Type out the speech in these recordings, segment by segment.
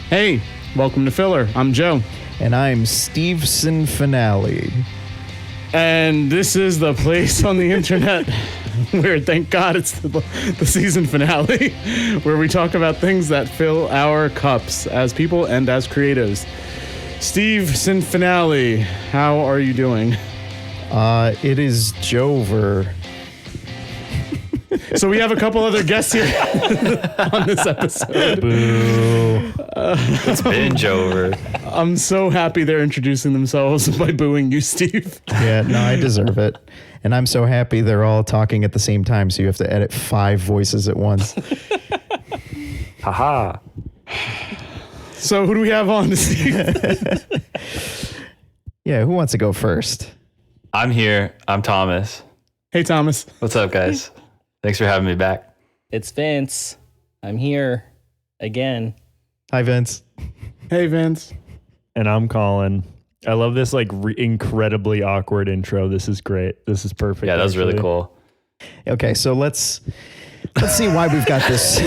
Hey, welcome to Filler. I'm Joe. And I'm Steveson Finale. And this is the place on the internet where, thank God, it's the season finale, where we talk about things that fill our cups as people and as creatives. Steveson Finale, how are you doing? It is Jover. So we have a couple other guests here on this episode. Boo. It's binge over. I'm so happy they're introducing themselves by booing you, Steve. Yeah, no, I deserve it. And I'm so happy they're all talking at the same time, so you have to edit 5 voices at once. Haha. So who do we have on, Steve? Yeah, who wants to go first? I'm here. I'm Thomas. Hey, Thomas. What's up, guys? Thanks for having me back. It's Vince. I'm here again. Hi, Vince. Hey, Vince. And I'm Colin. I love this incredibly awkward intro. This is great. This is perfect. Yeah, that was really cool. Okay, so let's see why we've got this.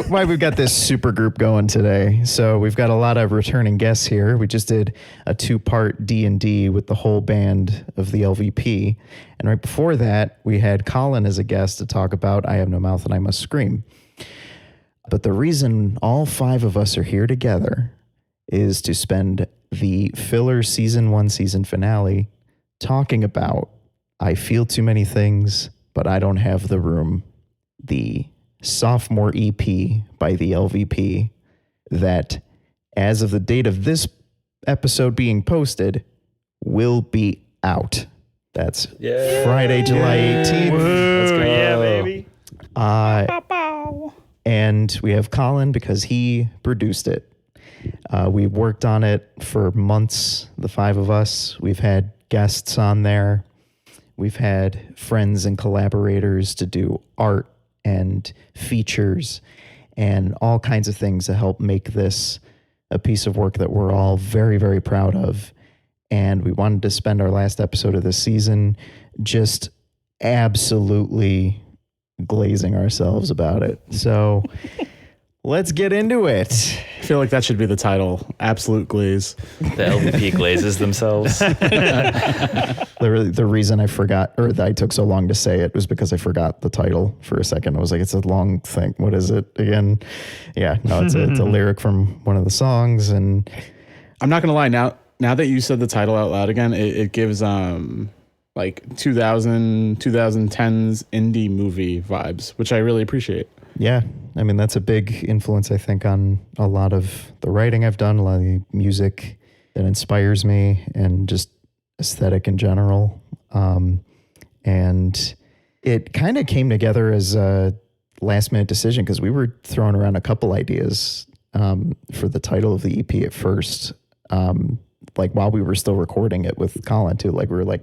Why we've got this super group going today. So we've got a lot of returning guests here. We just did a 2-part D&D with the whole band of the LVP, and right before that, we had Colin as a guest to talk about "I Have No Mouth and I Must Scream." But the reason all 5 of us are here together is to spend the Filler Season 1 season finale talking about "I Feel Too Many Things, but I Don't Have the Room," the sophomore EP by the LVP that, as of the date of this episode being posted, will be out. That's Friday, July 18th. Let's go. Yeah, baby. And we have Colin because he produced it. We worked on it for months, the 5 of us. We've had guests on there. We've had friends and collaborators to do art and features and all kinds of things to help make this a piece of work that we're all very, very proud of. And we wanted to spend our last episode of this season just absolutely glazing ourselves about it. So let's get into it. I feel like that should be the title. Absolute glaze. The LVP glazes themselves. The reason I forgot, or that I took so long to say it, was because I forgot the title for a second. I was like, it's a long thing. What is it again? Yeah, no, it's a lyric from one of the songs. And I'm not gonna lie. Now that you said the title out loud again, it gives like 2010s indie movie vibes, which I really appreciate. yeah, I mean, that's a big influence, I think, on a lot of the writing I've done, a lot of the music that inspires me, and just aesthetic in general. And it kind of came together as a last minute decision because we were throwing around a couple ideas for the title of the EP at first, like while we were still recording it with Colin too. Like we were like,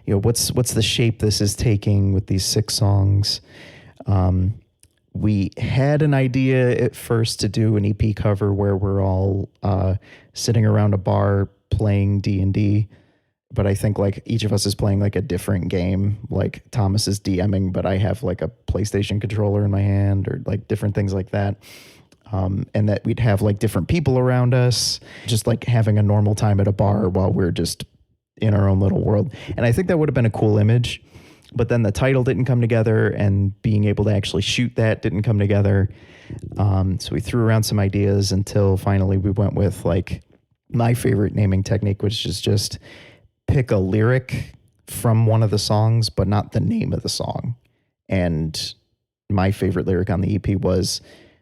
you know, what's the shape this is taking with these 6 songs? We had an idea at first to do an EP cover where we're all sitting around a bar playing D&D, but I think like each of us is playing like a different game. Like Thomas is DMing, but I have like a PlayStation controller in my hand, or like different things like that. And that we'd have like different people around us, just like having a normal time at a bar while we're just in our own little world. And I think that would have been a cool image. But then the title didn't come together, and being able to actually shoot that didn't come together. So we threw around some ideas until finally we went with like my favorite naming technique, which is just pick a lyric from one of the songs, but not the name of the song. And my favorite lyric on the EP was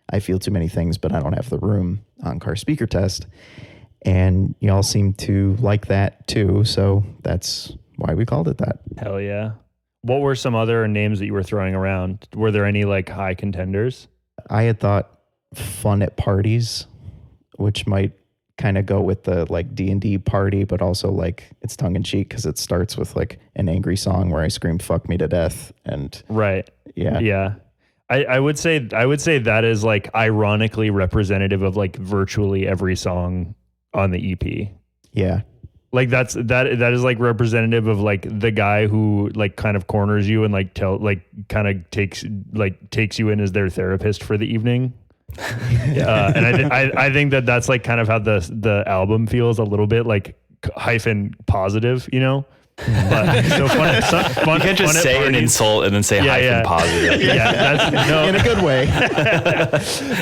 "I feel too many things, but I don't have the room" on Car Speaker Test. And y'all seem to like that too. So that's why we called it that. Hell yeah. What were some other names that you were throwing around? Were there any like high contenders? I had thought "Fun at Parties," which might kind of go with the like D&D party, but also like it's tongue in cheek because it starts with like an angry song where I scream "fuck me to death." And Right. yeah. Yeah. I would say that is like ironically representative of like virtually every song on the EP. Yeah. Like that is like representative of like the guy who like kind of corners you and like kind of takes you in as their therapist for the evening. And I think that that's like kind of how the album feels a little bit like hyphen positive, you know. But so fun, You can't just fun at say an parties. insult and then say hyphen positive. Yeah, that's no, In a good way.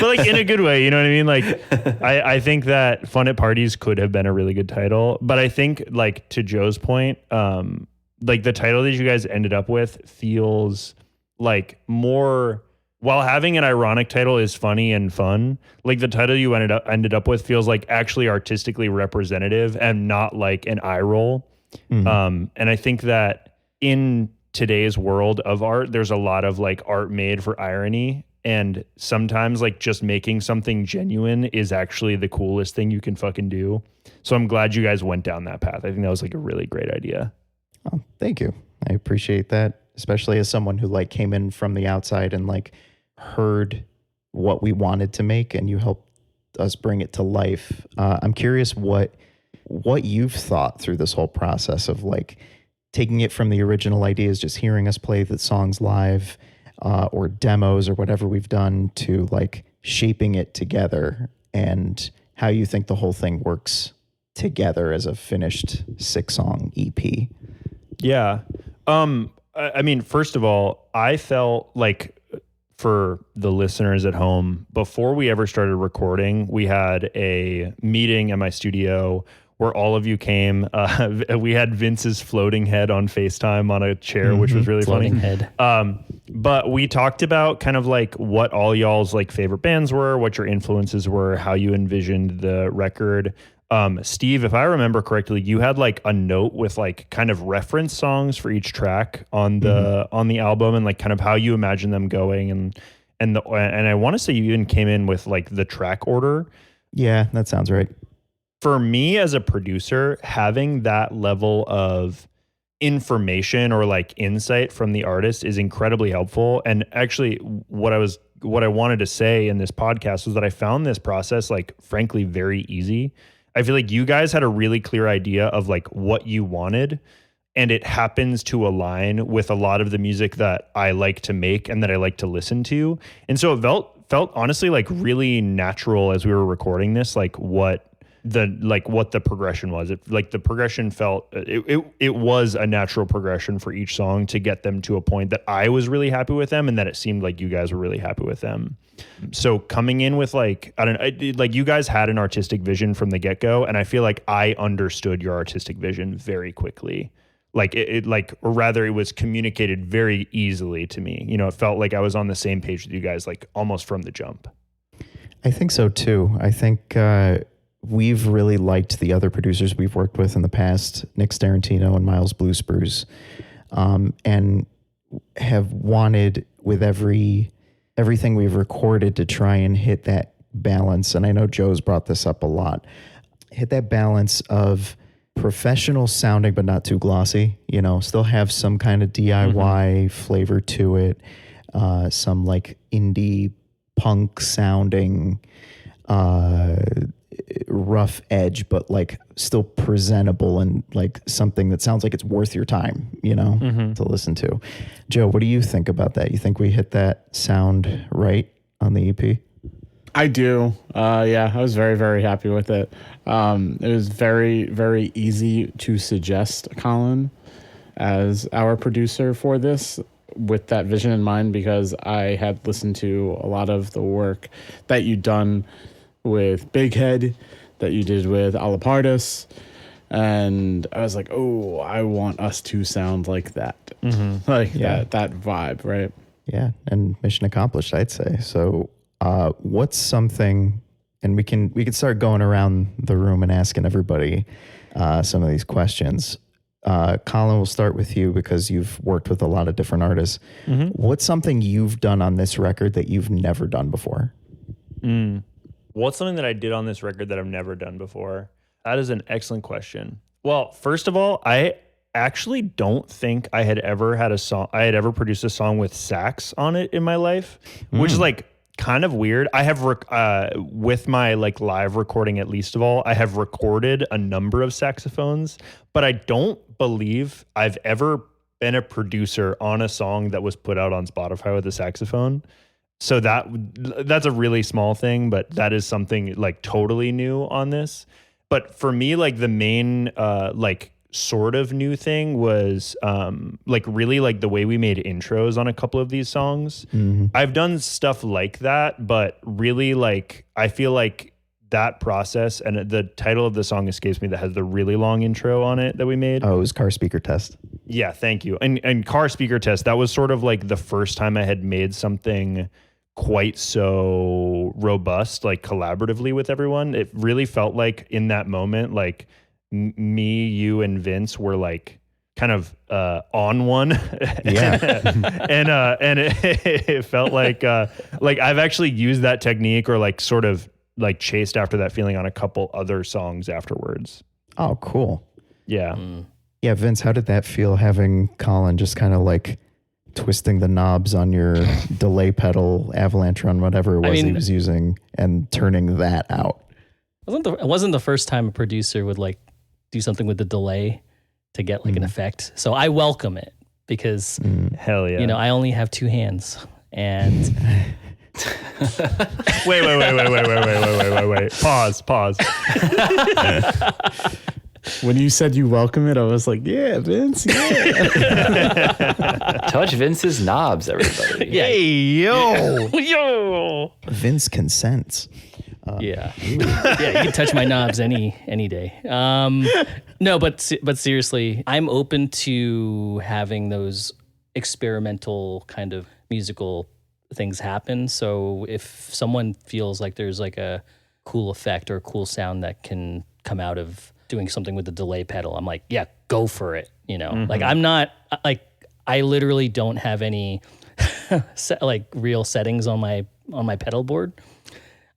but like in a good way, you know what I mean? Like I think that Fun at Parties could have been a really good title, but I think like to Joe's point, like the title that you guys ended up with feels like more, while having an ironic title is funny and fun, like the title you ended up with feels like actually artistically representative and not like an eye roll. And I think that in today's world of art, there's a lot of like art made for irony. And sometimes like just making something genuine is actually the coolest thing you can fucking do. So I'm glad you guys went down that path. I think that was like a really great idea. Oh, thank you. I appreciate that, especially as someone who like came in from the outside and like heard what we wanted to make and you helped us bring it to life. I'm curious what you've thought through this whole process of like taking it from the original ideas, just hearing us play the songs live or demos or whatever we've done, to like shaping it together, and how you think the whole thing works together as a finished 6-song EP. Yeah. I mean, first of all, I felt like, for the listeners at home, before we ever started recording, we had a meeting at my studio where all of you came. We had Vince's floating head on FaceTime on a chair, which was really Floating funny. head. But we talked about kind of like what all y'all's like favorite bands were, what your influences were, how you envisioned the record. Steve, if I remember correctly, you had like a note with like kind of reference songs for each track on the album, and like kind of how you imagine them going, and I want to say you even came in with like the track order. Yeah, that sounds right. For me as a producer, having that level of information or like insight from the artist is incredibly helpful. And actually what I wanted to say in this podcast was that I found this process like frankly very easy. I feel like you guys had a really clear idea of like what you wanted, and it happens to align with a lot of the music that I like to make and that I like to listen to. And so it felt honestly like really natural as we were recording this, like what the progression was. The progression felt, it was a natural progression for each song to get them to a point that I was really happy with them, and that it seemed like you guys were really happy with them. So coming in with like, like you guys had an artistic vision from the get-go, and I feel like I understood your artistic vision very quickly. Like or rather it was communicated very easily to me. You know, it felt like I was on the same page with you guys, like almost from the jump. I think so too. I think we've really liked the other producers we've worked with in the past, Nick Starantino and Miles Blue Spruce, and have wanted with everything we've recorded to try and hit that balance. And I know Joe's brought this up a lot, hit that balance of professional sounding, but not too glossy, you know, still have some kind of DIY flavor to it. Some like indie punk sounding, rough edge, but like still presentable and like something that sounds like it's worth your time, you know, to listen to. Joe, what do you think about that? You think we hit that sound right on the EP? I do. Yeah, I was very, very happy with it. It was very, very easy to suggest Colin as our producer for this with that vision in mind, because I had listened to a lot of the work that you'd done with Big Head, that you did with Alapartis, and I was like, oh, I want us to sound like that. Like that vibe, right? Yeah, and mission accomplished, I'd say. So what's something, and we can start going around the room and asking everybody some of these questions. Colin, we'll start with you because you've worked with a lot of different artists. What's something you've done on this record that you've never done before? What's something that I did on this record that I've never done before? That is an excellent question. Well, first of all, I actually don't think I had ever produced a song with sax on it in my life, which is like kind of weird. I have with my like live recording, at least of all, I have recorded a number of saxophones, but I don't believe I've ever been a producer on a song that was put out on Spotify with a saxophone. So that's a really small thing, but that is something like totally new on this. But for me, like the main like sort of new thing was like really like the way we made intros on a couple of these songs. I've done stuff like that, but really like I feel like that process, and the title of the song escapes me, that has the really long intro on it that we made. Oh, it was Car Speaker Test. Yeah, thank you. And Car Speaker Test, that was sort of like the first time I had made something quite so robust, like collaboratively with everyone. It really felt like in that moment, like me, you, and Vince were like kind of on one. Yeah. and it felt like I've actually used that technique, or like sort of like chased after that feeling on a couple other songs afterwards. Oh, cool. Yeah. Yeah, Vince, how did that feel, having Colin just kind of like twisting the knobs on your delay pedal, avalanche run, whatever it was he was using, and turning that out? It wasn't the first time a producer would like do something with the delay to get like an effect. So I welcome it, because Hell yeah. you know, I only have two hands, and Wait. Pause. When you said you welcome it, I was like, yeah, Vince, yeah. Touch Vince's knobs, everybody. Hey, yo. yo. Vince consents. Yeah. You can touch my knobs any day. No, but seriously, I'm open to having those experimental kind of musical things happen. So if someone feels like there's like a cool effect or a cool sound that can come out of doing something with the delay pedal, I'm like, yeah, go for it. You know, like I'm not like, I literally don't have any like real settings on my pedal board.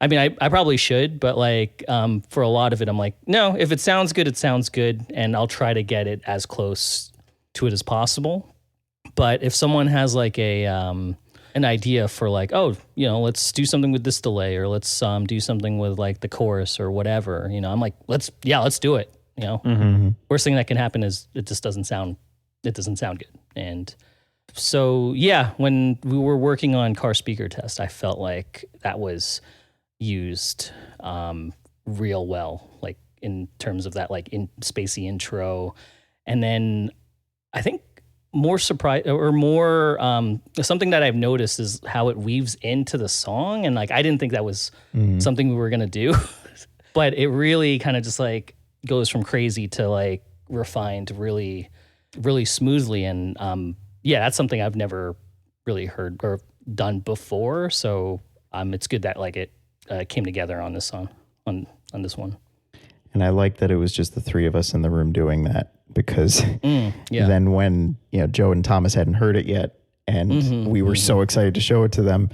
I mean, I probably should, but like for a lot of it, I'm like, no, if it sounds good, it sounds good. And I'll try to get it as close to it as possible. But if someone has like an idea for like, oh, you know, let's do something with this delay, or let's do something with like the chorus or whatever, you know, I'm like, let's do it. You know, worst thing that can happen is it doesn't sound good. And so, yeah, when we were working on Car Speaker Test, I felt like that was used real well, like in terms of that like in spacey intro. And then I think more surprise or more something that I've noticed is how it weaves into the song. And like I didn't think that was something we were gonna do, but it really kind of just like goes from crazy to like refined really, really smoothly. And yeah, that's something I've never really heard or done before. So it's good that like it came together on this song, on this one. And I like that it was just the three of us in the room doing that, because then when, you know, Joe and Thomas hadn't heard it yet, and we were so excited to show it to them,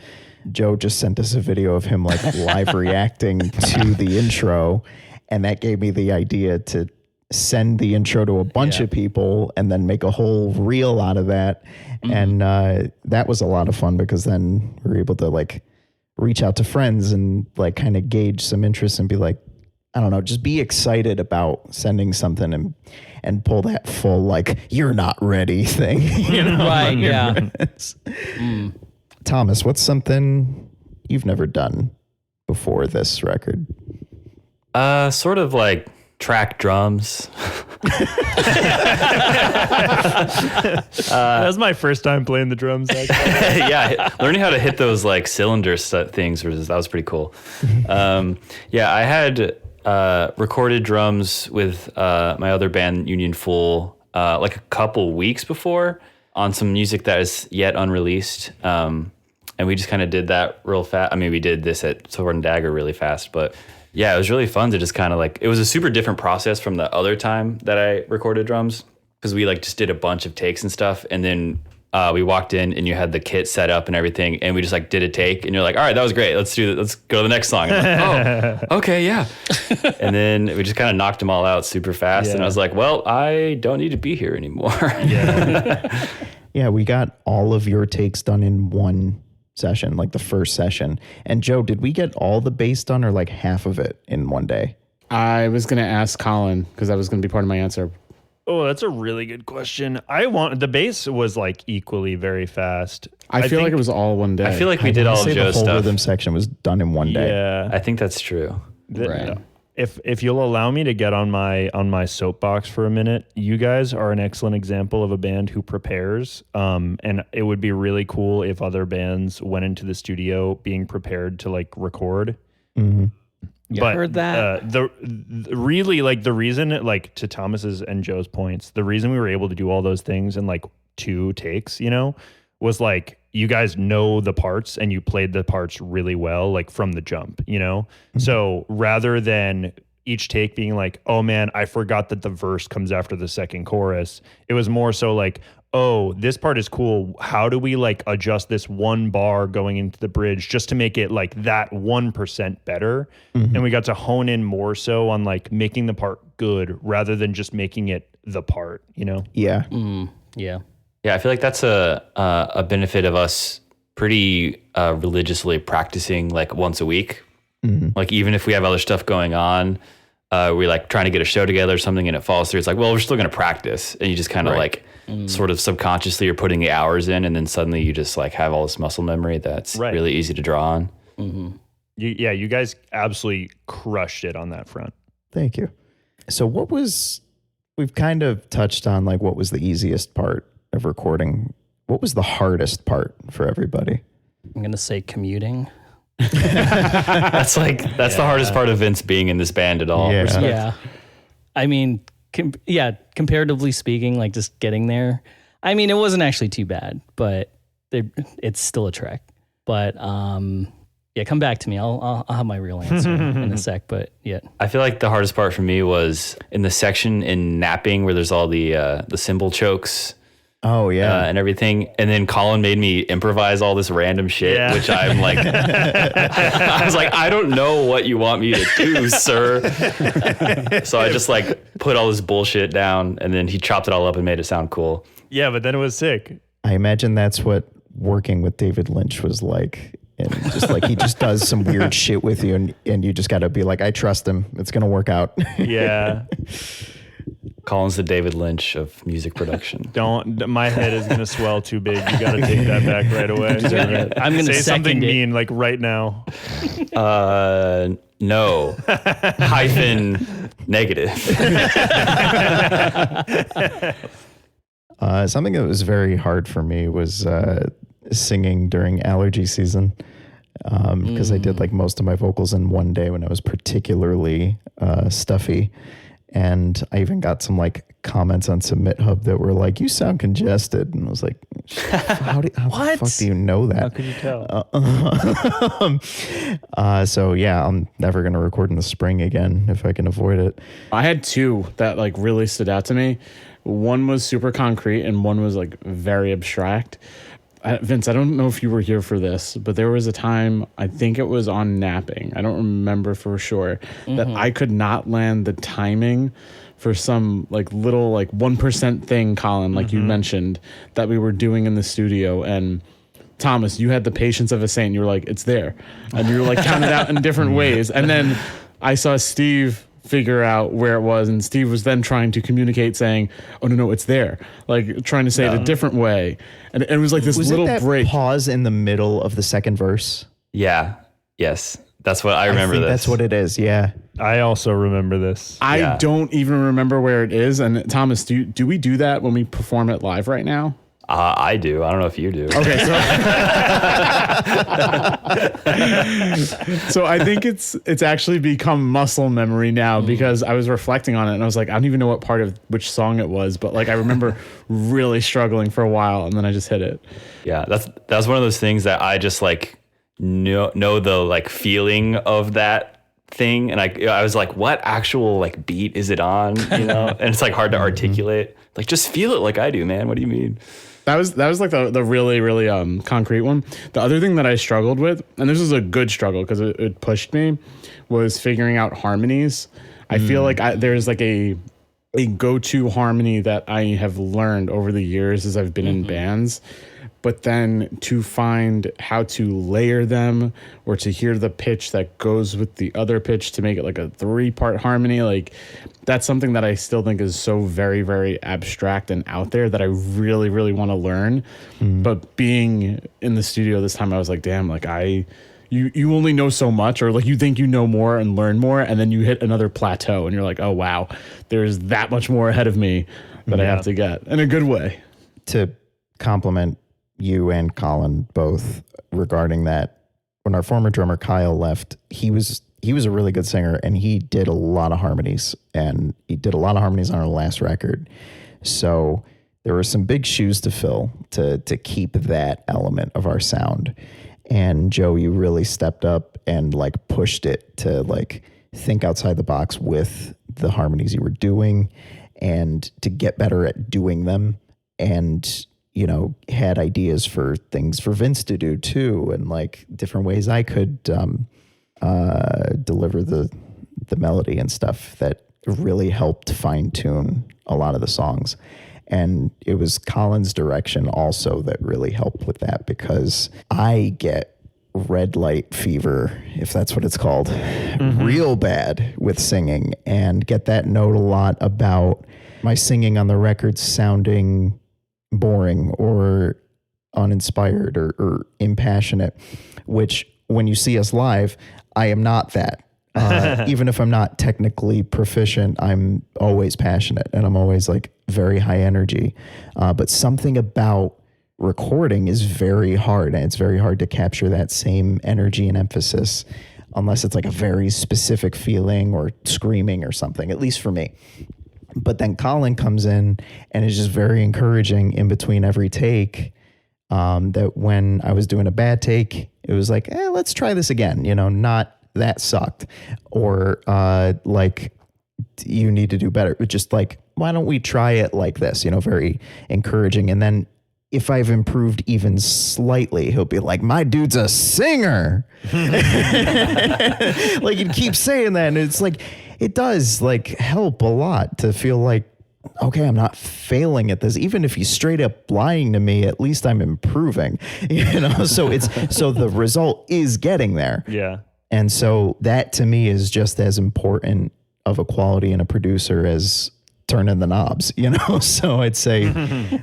Joe just sent us a video of him like live reacting to the intro, and that gave me the idea to send the intro to a bunch of people and then make a whole reel out of that. And that was a lot of fun, because then we were able to like reach out to friends and like kind of gauge some interest and be like, I don't know, just be excited about sending something and pull that full like, you're not ready thing. You know? Right, yeah. Thomas, what's something you've never done before this record? Sort of like track drums. That was my first time playing the drums. Yeah, learning how to hit those like cylinder things that was pretty cool. Yeah, I had recorded drums with my other band, Union Fool, like a couple weeks before on some music that is yet unreleased. And we just kind of did that real fast. I mean, we did this at Sword and Dagger really fast, but yeah, it was really fun to just kind of like, it was a super different process from the other time that I recorded drums, because we like just did a bunch of takes and stuff. And then we walked in and you had the kit set up and everything, and we just like did a take, and you're like, all right, that was great. Let's go to the next song. And I'm like, oh, okay, yeah. And then we just kind of knocked them all out super fast. And I was like, well, I don't need to be here anymore. Yeah, we got all of your takes done in one session, like the first session. And Joe, did we get all the bass done, or like half of it in one day? I was going to ask Colin, because that was going to be part of my answer. Oh, that's a really good question. The bass was like equally very fast. I feel like it was all one day. I feel like we did all of the Joe's whole stuff. rhythm section was done in one day. Yeah. I think that's true. Right. If you'll allow me to get on my soapbox for a minute, you guys are an excellent example of a band who prepares. And it would be really cool if other bands went into the studio being prepared to like record. Mm-hmm. You But heard that? the really like the reason, like to Thomas's and Joe's points, the reason we were able to do all those things in like 2 takes, was like you guys know the parts and you played the parts really well, like from the jump, Mm-hmm. So rather than each take being like, oh man, I forgot that the verse comes after the second chorus, it was more so like, oh, this part is cool. How do we like adjust this one bar going into the bridge just to make it like that 1% better? Mm-hmm. And we got to hone in more so on like making the part good rather than just making it the part, Yeah. Yeah. Yeah, I feel like that's a benefit of us pretty religiously practicing like once a week. Mm-hmm. Like even if we have other stuff going on, we're like trying to get a show together or something and it falls through. It's like, well, we're still going to practice. And you just kind of like sort of subconsciously you're putting the hours in and then suddenly you just like have all this muscle memory that's really easy to draw on. Mm-hmm. You guys absolutely crushed it on that front. Thank you. So we've kind of touched on like what was the easiest part of recording. What was the hardest part for everybody? I'm going to say commuting. That's the hardest part of Vince being in this band at all. Yeah. Yeah. I mean, comparatively speaking, like just getting there. I mean, it wasn't actually too bad, but it's still a trek. But yeah, come back to me. I'll have my real answer in a sec. But yeah, I feel like the hardest part for me was in the section in napping where there's all the cymbal chokes. Oh yeah, and everything. And then Colin made me improvise all this random shit, which I'm like, I was like, I don't know what you want me to do, sir. So I just like put all this bullshit down and then he chopped it all up and made it sound cool. Yeah, but then it was sick. I imagine that's what working with David Lynch was like. And just like he just does some weird shit with you and you just got to be like, I trust him. It's going to work out. Yeah. Colin's the David Lynch of music production. My head is going to swell too big. You got to take that back right away. I'm going to say something second it. mean like right now. No. Hyphen negative. Something that was very hard for me was singing during allergy season because I did like most of my vocals in one day when I was particularly stuffy. And I even got some like comments on Submit Hub that were like, you sound congested. And I was like, how the fuck do you know that? How could you tell? So yeah, I'm never going to record in the spring again if I can avoid it. I had 2 that like really stood out to me. One was super concrete and one was like very abstract. Vince, I don't know if you were here for this, but there was a time, I think it was on napping, I don't remember for sure, that I could not land the timing for some like little like 1% thing, Colin, like you mentioned, that we were doing in the studio. And Thomas, you had the patience of a saint. You were like, it's there. And you were like counting it out in different ways. And then I saw Steve figure out where it was, and Steve was then trying to communicate saying, oh no, it's there, like trying to say it a different way, and it was like this Was little it that break pause in the middle of the second verse? Yeah. Yes. That's what I remember. I think this. that's what it is. Yeah. I also remember this. I don't even remember where it is. And Thomas, do we do that when we perform it live right now? I do. I don't know if you do. Okay, so I think it's actually become muscle memory now because I was reflecting on it and I was like, I don't even know what part of which song it was, but like I remember really struggling for a while and then I just hit it. Yeah, that's one of those things that I just like know the like feeling of that thing, and I was like, what actual like beat is it on? You know, and it's like hard to articulate. Like, just feel it like I do, man. What do you mean? That was like the really, really concrete one. The other thing that I struggled with, and this was a good struggle because it pushed me, was figuring out harmonies. I feel like there's like a go-to harmony that I have learned over the years as I've been in bands. but then to find how to layer them or to hear the pitch that goes with the other pitch to make it like a 3-part harmony, like that's something that I still think is so very, very abstract and out there that I really, really want to learn. But being in the studio this time, I was like, damn, like you only know so much, or like you think you know more and learn more, and then you hit another plateau and you're like, oh wow, there's that much more ahead of me that I have to get in a good way. To compliment you and Colin both regarding that, when our former drummer Kyle left, he was a really good singer, and he did a lot of harmonies, and he did a lot of harmonies on our last record. So there were some big shoes to fill to keep that element of our sound. And Joe, you really stepped up and like pushed it to like think outside the box with the harmonies you were doing and to get better at doing them. And, you know, had ideas for things for Vince to do too, and like different ways I could deliver the melody and stuff that really helped fine tune a lot of the songs. And it was Colin's direction also that really helped with that, because I get red light fever, if that's what it's called, real bad with singing, and get that note a lot about my singing on the record sounding boring or uninspired or impassionate, which when you see us live, I am not that. Even if I'm not technically proficient, I'm always passionate and I'm always like very high energy. But something about recording is very hard, and it's very hard to capture that same energy and emphasis unless it's like a very specific feeling or screaming or something, at least for me. But then Colin comes in and is just very encouraging in between every take. That when I was doing a bad take, it was like, let's try this again. You know, not that sucked, or like you need to do better. But just like, why don't we try it like this? You know, very encouraging. And then if I've improved even slightly, he'll be like, my dude's a singer. Like he'd keep saying that. And it's like, it does like help a lot to feel like, okay, I'm not failing at this. Even if he's straight up lying to me, at least I'm improving, you know? So so the result is getting there. Yeah. And so that to me is just as important of a quality in a producer as turning the knobs, you know? So I'd say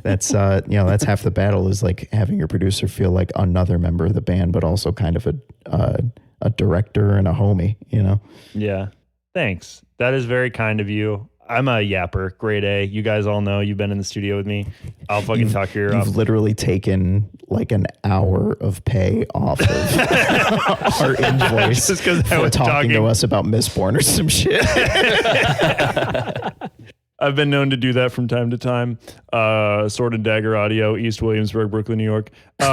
that's, you know, that's half the battle, is like having your producer feel like another member of the band, but also kind of a director and a homie, you know? Yeah. Thanks. That is very kind of you. I'm a yapper, grade A. You guys all know, you've been in the studio with me. I'll fucking talk your ear off. You've literally taken like an hour of pay off of our invoice Just 'cause I for was talking to us about Mistborn or some shit. I've been known to do that from time to time. Sword and Dagger Audio, East Williamsburg, Brooklyn, New York. But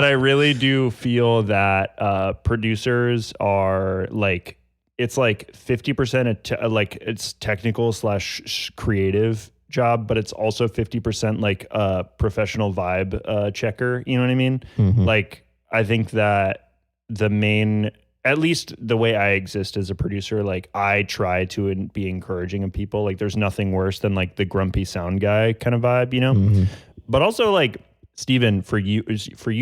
I really do feel that producers are like, it's like 50% like it's technical / creative job, but it's also 50% like a professional vibe checker. You know what I mean? Mm-hmm. Like, I think that the main, at least the way I exist as a producer, like I try to be encouraging of people. Like there's nothing worse than like the grumpy sound guy kind of vibe, you know? Mm-hmm. But also like, Steven, for you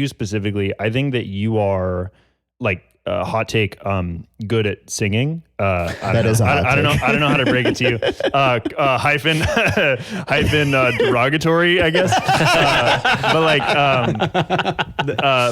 specifically, I think that you are like, hot take, good at singing. I don't know how to break it to you. Hyphen derogatory, I guess.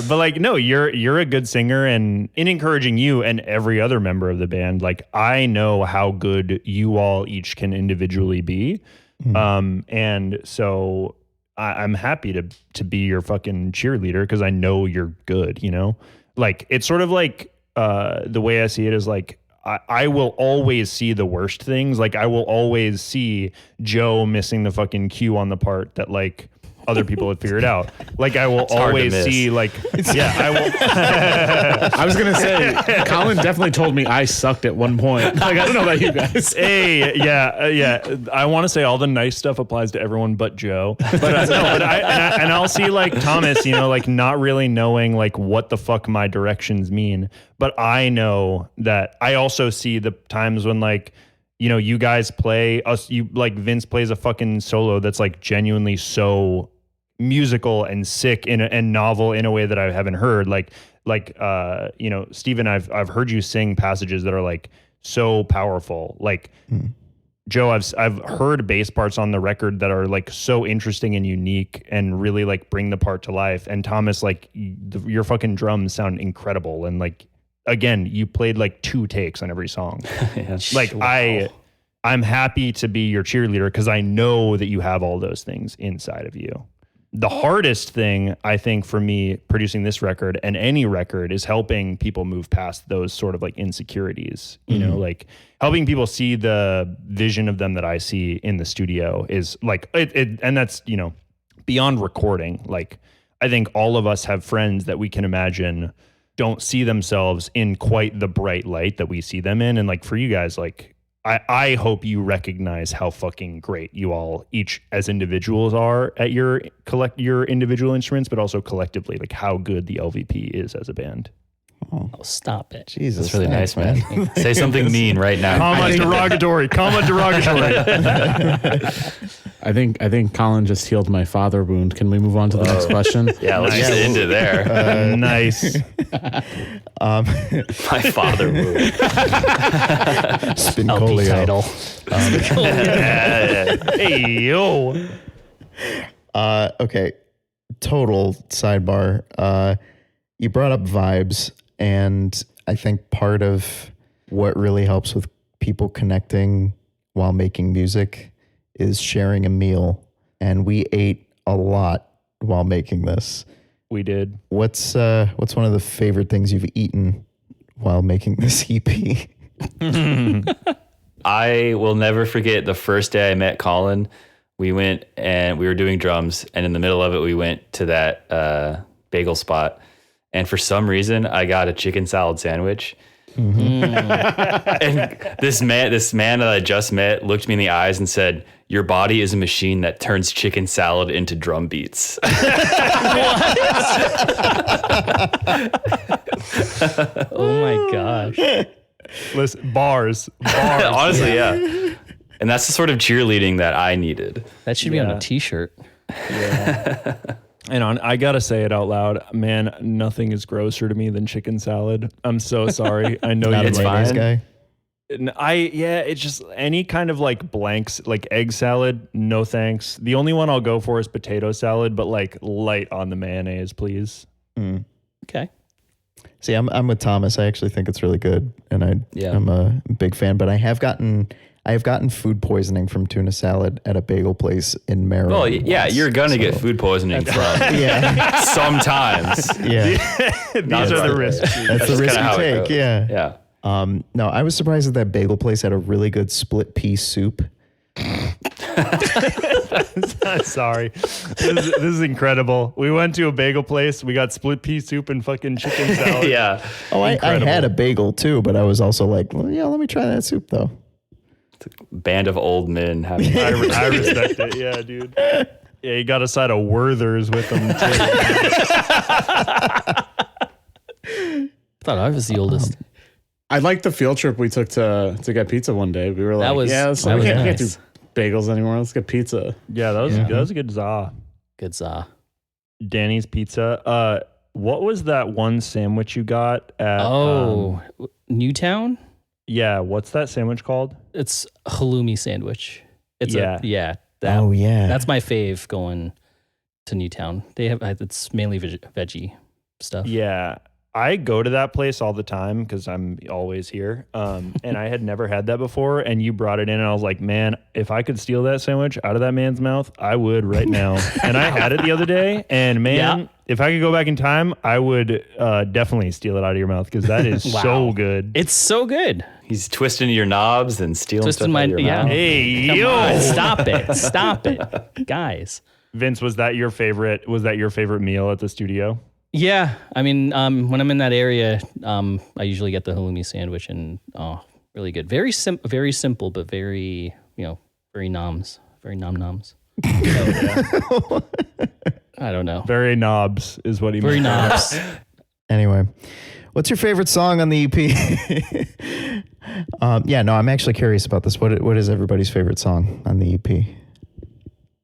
But like, no, you're a good singer, and in encouraging you and every other member of the band, like I know how good you all each can individually be. And so I'm happy to be your fucking cheerleader, because I know you're good, you know? Like, it's sort of like, the way I see it is like, I will always see the worst things. Like I will always see Joe missing the fucking cue on the part that like other people had figured out. Like I will always see like, yeah, I will. I was going to say, Colin definitely told me I sucked at one point. Like, I don't know about you guys. Hey, yeah. I want to say all the nice stuff applies to everyone but Joe. But I'll see like Thomas, you know, like not really knowing like what the fuck my directions mean. But I know that I also see the times when like, you know, you guys play us, you like Vince plays a fucking solo that's like genuinely so musical and sick and novel in a way that I haven't heard. Like you know, Steven, I've heard you sing passages that are like so powerful. Like Joe, I've heard bass parts on the record that are like so interesting and unique and really like bring the part to life. And Thomas, like your fucking drums sound incredible. And like, again, you played like 2 takes on every song. Yeah. Like I'm happy to be your cheerleader because I know that you have all those things inside of you. The hardest thing, I think, for me producing this record and any record is helping people move past those sort of like insecurities, you know, like helping people see the vision of them that I see in the studio is like it and that's, you know, beyond recording. Like I think all of us have friends that we can imagine don't see themselves in quite the bright light that we see them in. And like for you guys, like I hope you recognize how fucking great you all each as individuals are at your individual instruments, but also collectively, like how good the LVP is as a band. Oh, stop it. Jesus, That's really nice, man. Say something mean right now. Comma derogatory. I think Colin just healed my father wound. Can we move on to the next question? Yeah, let's just end it there. Nice. My father moved. LP title. Hey, yo. Okay. Total sidebar. You brought up vibes, and I think part of what really helps with people connecting while making music is sharing a meal. And we ate a lot while making this. We did. What's one of the favorite things you've eaten while making this EP? I will never forget the first day I met Colin. We went and we were doing drums, and in the middle of it, we went to that bagel spot. And for some reason, I got a chicken salad sandwich. And this man that I just met looked me in the eyes and said, "Your body is a machine that turns chicken salad into drum beats." Oh my gosh. Listen, bars. Honestly, yeah. And that's the sort of cheerleading that I needed. That should be on a t-shirt. And I gotta say it out loud, man. Nothing is grosser to me than chicken salad. I'm so sorry. I know Not you're a mayonnaise guy. It's just any kind of like blanks, like egg salad. No thanks. The only one I'll go for is potato salad, but like light on the mayonnaise, please. Okay. See, I'm with Thomas. I actually think it's really good, and I'm a big fan. But I have gotten food poisoning from tuna salad at a bagel place in Maryland. Well, yeah, once, you're gonna get food poisoning from sometimes. Yeah, These are the risks. that's the risk kinda how you it take. goes. Yeah. Yeah. No, I was surprised that that bagel place had a really good split pea soup. Sorry. This is incredible. We went to a bagel place. We got split pea soup and fucking chicken salad. Yeah. Oh, I had a bagel too, but I was also like, well, yeah, let me try that soup though. Band of old men having I respect it. Yeah, dude. Yeah, you got a side of Werther's with them too. I thought I was the oldest. I liked the field trip we took to get pizza one day. We were like, we can't do bagels anymore. Let's get pizza. Yeah, that was a good za. Good za. Danny's Pizza. What was that one sandwich you got at Newtown? Yeah, what's that sandwich called? It's a halloumi sandwich. That's my fave going to Newtown. They have it's mainly veggie stuff. Yeah. I go to that place all the time because I'm always here. And I had never had that before. And you brought it in and I was like, man, if I could steal that sandwich out of that man's mouth, I would right now. And I had it the other day. And man, if I could go back in time, I would definitely steal it out of your mouth because that is so good. It's so good. He's twisting your knobs and stealing stuff out of your mouth. Hey, Come yo. on, stop it, guys. Vince, was that your favorite meal at the studio? Yeah, I mean, when I'm in that area, I usually get the halloumi sandwich, and really good. Very simple, but very very noms, very nom-noms. I don't know. Very knobs is what he Very meant. knobs. Anyway, what's your favorite song on the EP? I'm actually curious about this. What is everybody's favorite song on the EP?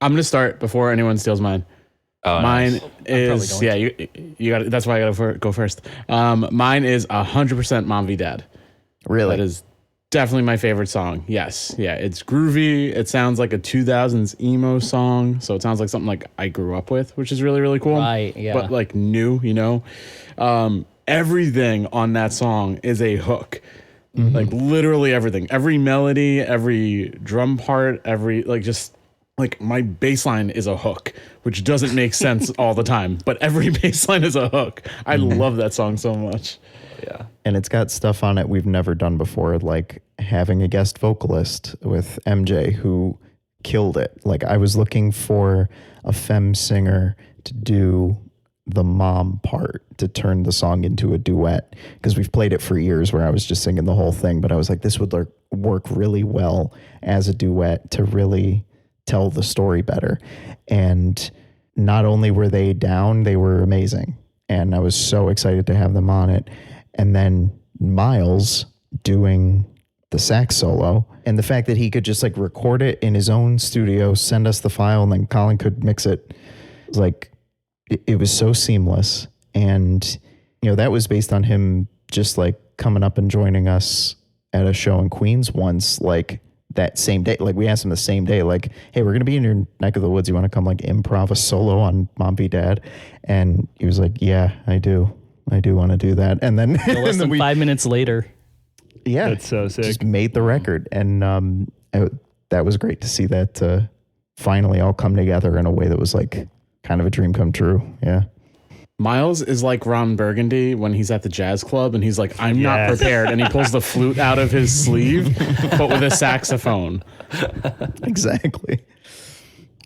I'm gonna start before anyone steals mine. Oh, Mine nice. is going you got. That's why I got to go first. Mine is 100% Mom v Dad. Really? That is definitely my favorite song. Yes, yeah, it's groovy. It sounds like a 2000s emo song, so it sounds like something like I grew up with, which is really really cool. Right, yeah. But like new, you know. Everything on that song is a hook. Like literally everything. Every melody, every drum part, every like just like my bass line is a hook, which doesn't make sense all the time, but every bass line is a hook. I love that song so much. Yeah. And it's got stuff on it we've never done before, like having a guest vocalist with MJ who killed it. Like I was looking for a femme singer to do the mom part, to turn the song into a duet, because we've played it for years where I was just singing the whole thing, but I was like, this would work really well as a duet to really tell the story better. And not only were they down, they were amazing. And I was so excited to have them on it. And then Miles doing the sax solo, and the fact that he could just like record it in his own studio, send us the file, and then Colin could mix it. It was like, it was so seamless. And, you know, that was based on him just like coming up and joining us at a show in Queens once, like that same day. Like we asked him the same day, like, hey, we're going to be in your neck of the woods. You want to come like improv a solo on Mom v Dad? And he was like, yeah, I do want to do that. And then, Less than 5 minutes later. yeah, That's so sick. just made the record. And that was great to see that finally all come together in a way that was like kind of a dream come true. Yeah. Miles is like Ron Burgundy when he's at the jazz club and he's like, I'm not Yes. prepared. And he pulls the flute out of his sleeve, but with a saxophone. Exactly.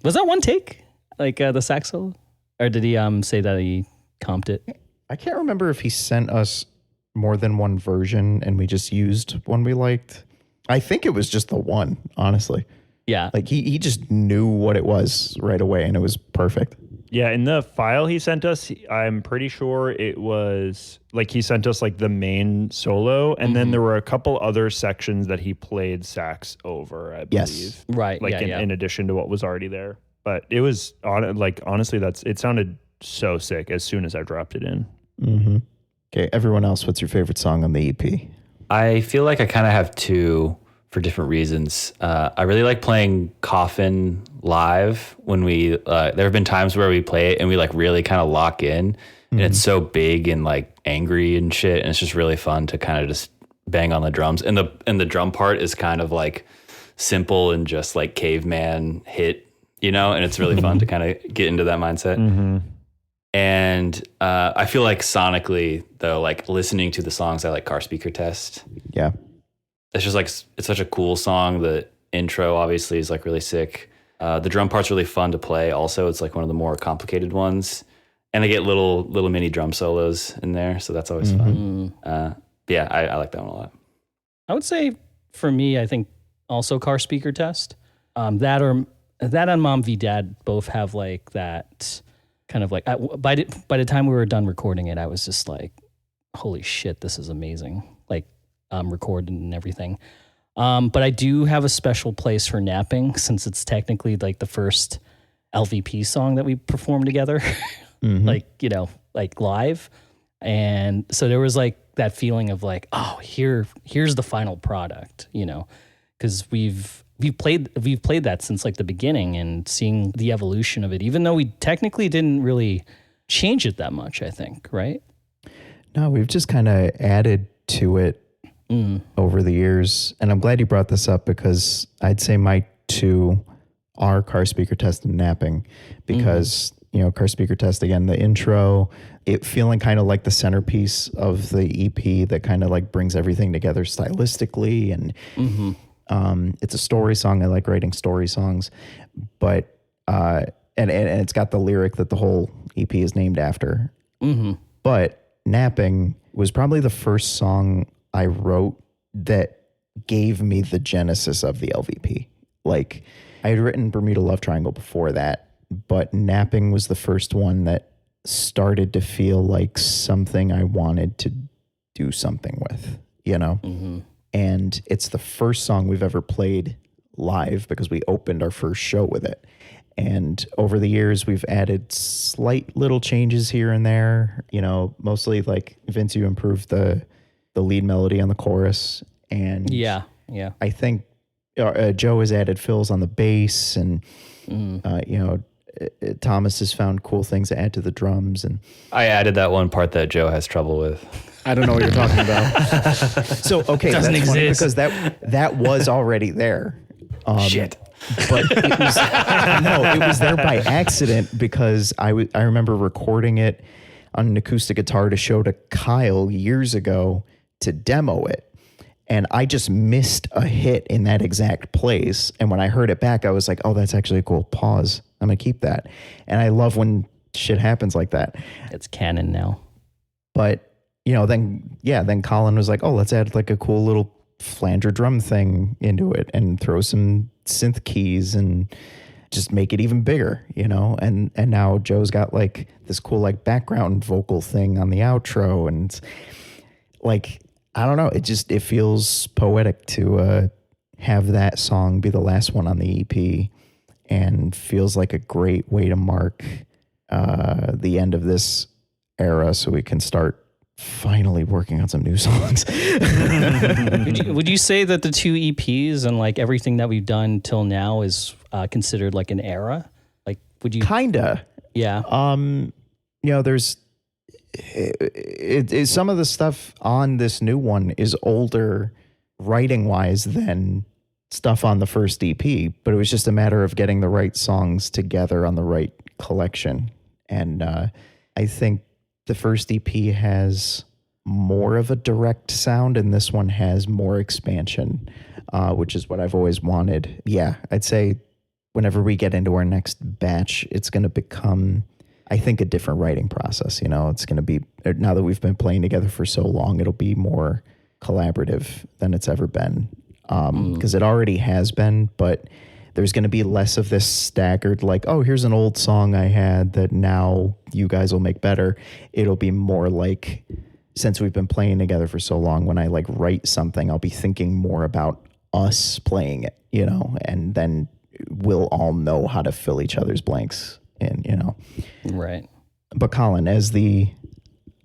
Was that one take? Like the sax solo? Or did he say that he comped it? I can't remember if he sent us more than one version and we just used one we liked. I think it was just the one, honestly. Yeah. Like he just knew what it was right away and it was perfect. Yeah, in the file he sent us, I'm pretty sure it was like he sent us like the main solo, and then there were a couple other sections that he played sax over, I believe. Yes. Right. Like in addition to what was already there. But it was honestly, it sounded so sick as soon as I dropped it in. Mm-hmm. Okay, everyone else, what's your favorite song on the EP? I feel like I kind of have two for different reasons. I really like playing Coffin live when we, there have been times where we play it and we like really kind of lock in and it's so big and like angry and shit. And it's just really fun to kind of just bang on the drums. And the drum part is kind of like simple and just like caveman hit, you know, and it's really fun to kind of get into that mindset. Mm-hmm. And I feel like sonically though, like listening to the songs, I like Car Speaker Test. Yeah. It's just like, it's such a cool song. The intro obviously is like really sick. The drum part's really fun to play. Also, it's like one of the more complicated ones. And they get little mini drum solos in there. So that's always fun. Yeah, I like that one a lot. I would say for me, I think also Car Speaker Test. That and Mom v Dad both have like that kind of like, by the time we were done recording it, I was just like, holy shit, this is amazing. Like recorded and everything. But I do have a special place for Napping since it's technically like the first LVP song that we performed together, like, you know, like live. And so there was like that feeling of like, oh, here's the final product, you know, because we've played that since like the beginning and seeing the evolution of it, even though we technically didn't really change it that much, I think, right? No, we've just kind of added to it over the years. And I'm glad you brought this up because I'd say my two are Car Speaker Test and Napping because, you know, Car Speaker Test, again, the intro, it feeling kind of like the centerpiece of the EP that kind of like brings everything together stylistically. And it's a story song. I like writing story songs, but, and it's got the lyric that the whole EP is named after. But Napping was probably the first song I wrote that gave me the genesis of the LVP. Like I had written Bermuda Love Triangle before that, but Napping was the first one that started to feel like something I wanted to do something with, you know? And it's the first song we've ever played live because we opened our first show with it. And over the years, we've added slight little changes here and there. You know, mostly like Vince, you improved the lead melody on the chorus, and Yeah. I think Joe has added fills on the bass, and you know, Thomas has found cool things to add to the drums. And I added that one part that Joe has trouble with. I don't know what you're talking about. so okay, Doesn't that's funny exist. because that was already there. Shit. But it was, no, it was there by accident because I remember recording it on an acoustic guitar to show to Kyle years ago to demo it. And I just missed a hit in that exact place. And when I heard it back, I was like, oh, that's actually a cool pause. I'm going to keep that. And I love when shit happens like that. It's canon now. But, you know, then Colin was like, oh, let's add like a cool little flanger drum thing into it and throw some synth keys and just make it even bigger, you know? And now Joe's got like this cool like background vocal thing on the outro, and like, I don't know, it feels poetic to have that song be the last one on the EP, and feels like a great way to mark the end of this era so we can start finally working on some new songs. Would you say that the 2 EPs and like everything that we've done till now is considered like an era? Like, would you? Kinda. Yeah. You know, there's some of the stuff on this new one is older writing wise than stuff on the first EP, but it was just a matter of getting the right songs together on the right collection. And I think the first EP has more of a direct sound, and this one has more expansion, which is what I've always wanted. Yeah, I'd say whenever we get into our next batch, it's going to become, I think, a different writing process. You know, it's going to be, now that we've been playing together for so long, it'll be more collaborative than it's ever been. Because it already has been, but there's going to be less of this staggered, like, oh, here's an old song I had that now you guys will make better. It'll be more like, since we've been playing together for so long, when I like write something, I'll be thinking more about us playing it, you know, and then we'll all know how to fill each other's blanks in, you know. Right. But Colin, as the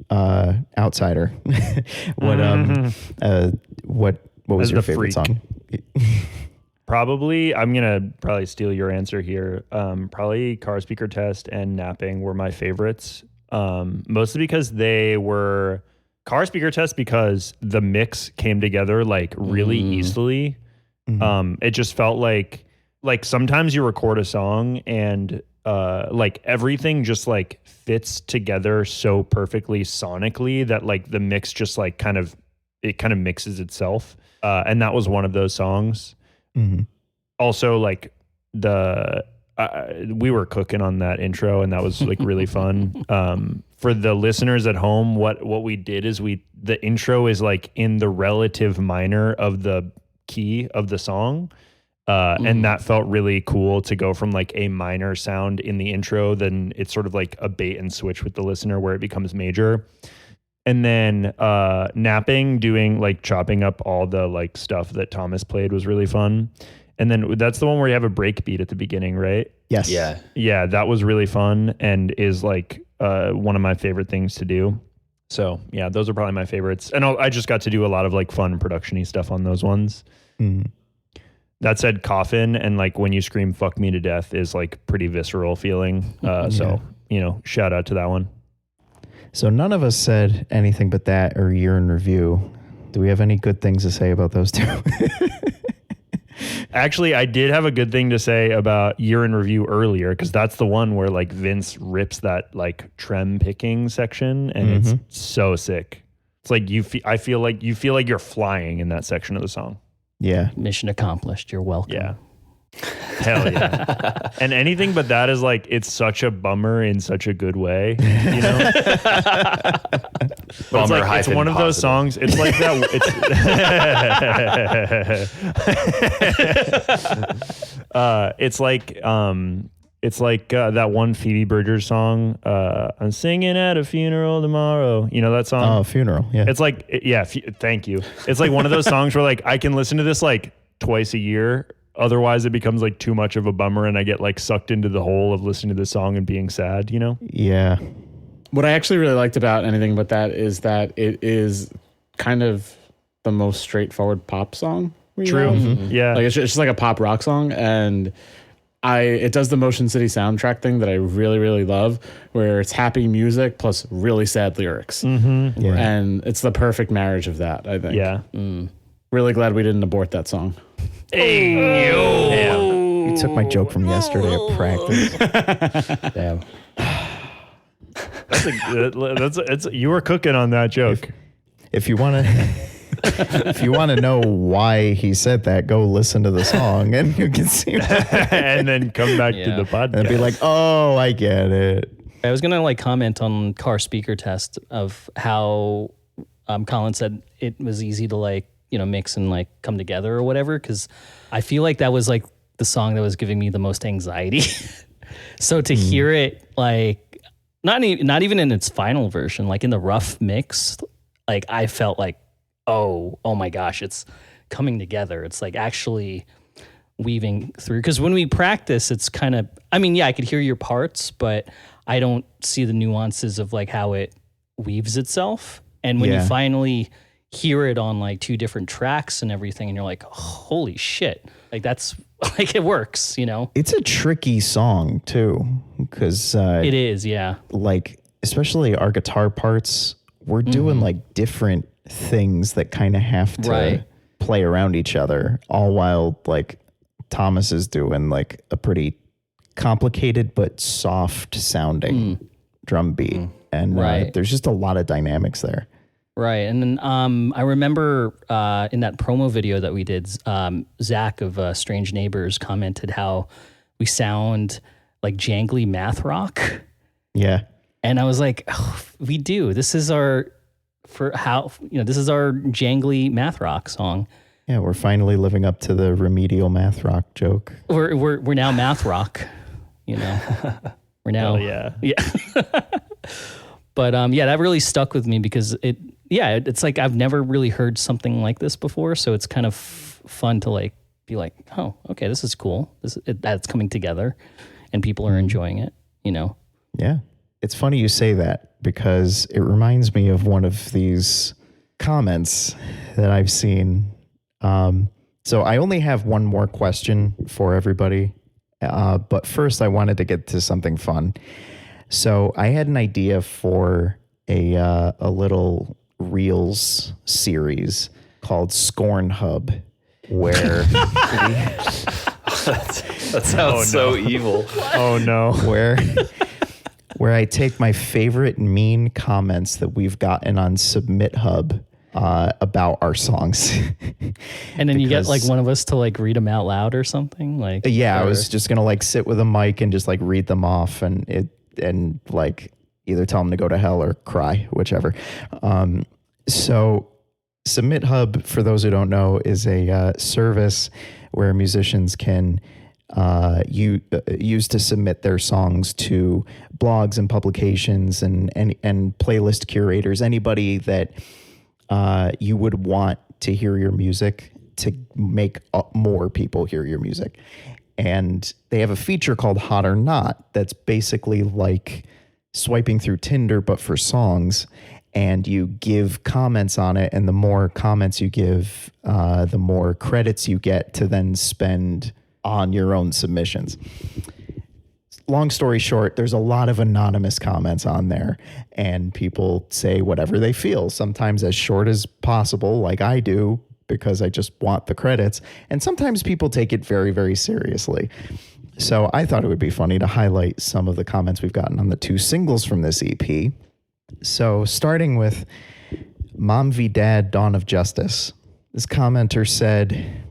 outsider, what was As your the favorite freak. song? I'm gonna steal your answer here. Probably Car Speaker Test and Napping were my favorites. Mostly because they were Car Speaker Test because the mix came together like really easily. It just felt like sometimes you record a song and like everything just like fits together so perfectly sonically that like the mix just like kind of mixes itself. And that was one of those songs. Also, like we were cooking on that intro, and that was like really fun. For the listeners at home, what we did is the intro is like in the relative minor of the key of the song. And that felt really cool to go from like a minor sound in the intro, then it's sort of like a bait and switch with the listener where it becomes major. And then Napping, doing like chopping up all the like stuff that Thomas played was really fun. And then that's the one where you have a break beat at the beginning, right? Yes. Yeah. Yeah, that was really fun and is like one of my favorite things to do. So yeah, those are probably my favorites. And I just got to do a lot of like fun production-y stuff on those ones. That said, Coffin and like When You Scream Fuck Me to Death is like pretty visceral feeling. So, you know, shout out to that one. So none of us said anything but that or Year in Review. Do we have any good things to say about those two? Actually, I did have a good thing to say about Year in Review earlier, because that's the one where like Vince rips that like trem picking section, and it's so sick. It's like I feel like you're flying in that section of the song. Yeah. Mission accomplished. You're welcome. Yeah. Hell yeah. And anything but that is like, it's such a bummer in such a good way, you know? Bummer It's, like, it's one of those songs. It's like that. It's like that one Phoebe Bridgers song, I'm singing at a funeral tomorrow. You know that song? Oh, Funeral. Yeah. It's like, yeah, thank you. It's like one of those songs where like I can listen to this like twice a year otherwise it becomes like too much of a bummer and I get like sucked into the hole of listening to the song and being sad, you know? Yeah. What I actually really liked about anything but that is that it is kind of the most straightforward pop song. True. Yeah. Like it's just like a pop rock song, and it does the Motion City soundtrack thing that I really, really love, where it's happy music plus really sad lyrics. Yeah. And it's the perfect marriage of that, I think. Yeah. Really glad we didn't abort that song. You took my joke from yesterday at practice. Damn. You were cooking on that joke. If you want to know why he said that, go listen to the song and you can see And then come back to Yeah. the podcast. and be like, oh, I get it. I was gonna like comment on car speaker test of how Colin said it was easy to like, you know, mix and like come together or whatever, because I feel like that was like the song that was giving me the most anxiety. So to hear it like not even in its final version, like in the rough mix, like I felt like, oh my gosh, it's coming together. It's like actually weaving through. Because when we practice, it's kind of, I mean, yeah, I could hear your parts, but I don't see the nuances of like how it weaves itself. And when you finally hear it on like two different tracks and everything, and you're like, holy shit, like that's like it works, you know? It's a tricky song too, because It is, yeah. like especially our guitar parts, we're doing like different things that kind of have to play around each other, all while like Thomas is doing like a pretty complicated but soft sounding drum beat, and there's just a lot of dynamics there. Right. And then I remember in that promo video that we did, Zach of Strange Neighbors commented how we sound like jangly math rock. Yeah. And I was like, oh, we do. This is our this is our jangly math rock song. Yeah, we're finally living up to the remedial math rock joke. We're now math rock, you know. We're now yeah. But that really stuck with me because it's like I've never really heard something like this before, so it's kind of fun to like be like, oh, okay, this is cool. That's coming together, and people are enjoying it. You know. Yeah, it's funny you say that because it reminds me of one of these comments that I've seen. So I only have one more question for everybody, but first I wanted to get to something fun. So I had an idea for a little Reels series called Scorn Hub, where That sounds so evil. Oh no. where I take my favorite mean comments that we've gotten on Submit Hub about our songs. And then you get like one of us to like read them out loud or something. Like I was just gonna like sit with a mic and just like read them off and like either tell them to go to hell or cry, whichever. So Submit Hub, for those who don't know, is a service where musicians can use to submit their songs to blogs and publications and playlist curators, anybody that you would want to hear your music, to make more people hear your music. And they have a feature called Hot or Not that's basically like swiping through Tinder, but for songs. And you give comments on it. And the more comments you give, the more credits you get to then spend on your own submissions. Long story short, there's a lot of anonymous comments on there. And people say whatever they feel, sometimes as short as possible, like I do, because I just want the credits. And sometimes people take it very, very seriously. So I thought it would be funny to highlight some of the comments we've gotten on the two singles from this EP. So starting with Mom v Dad, Dawn of Justice. This commenter said,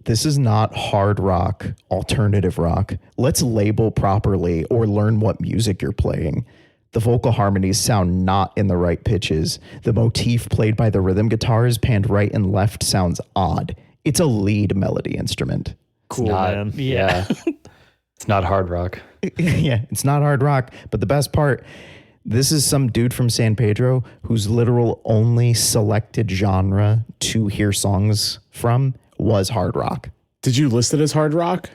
"This is not hard rock, alternative rock. Let's label properly or learn what music you're playing. The vocal harmonies sound not in the right pitches. The motif played by the rhythm guitars panned right and left sounds odd. It's a lead melody instrument." Cool, man. Yeah. It's not hard rock. Yeah, it's not hard rock. But the best part, this is some dude from San Pedro whose literal only selected genre to hear songs from was hard rock. Did you list it as hard rock?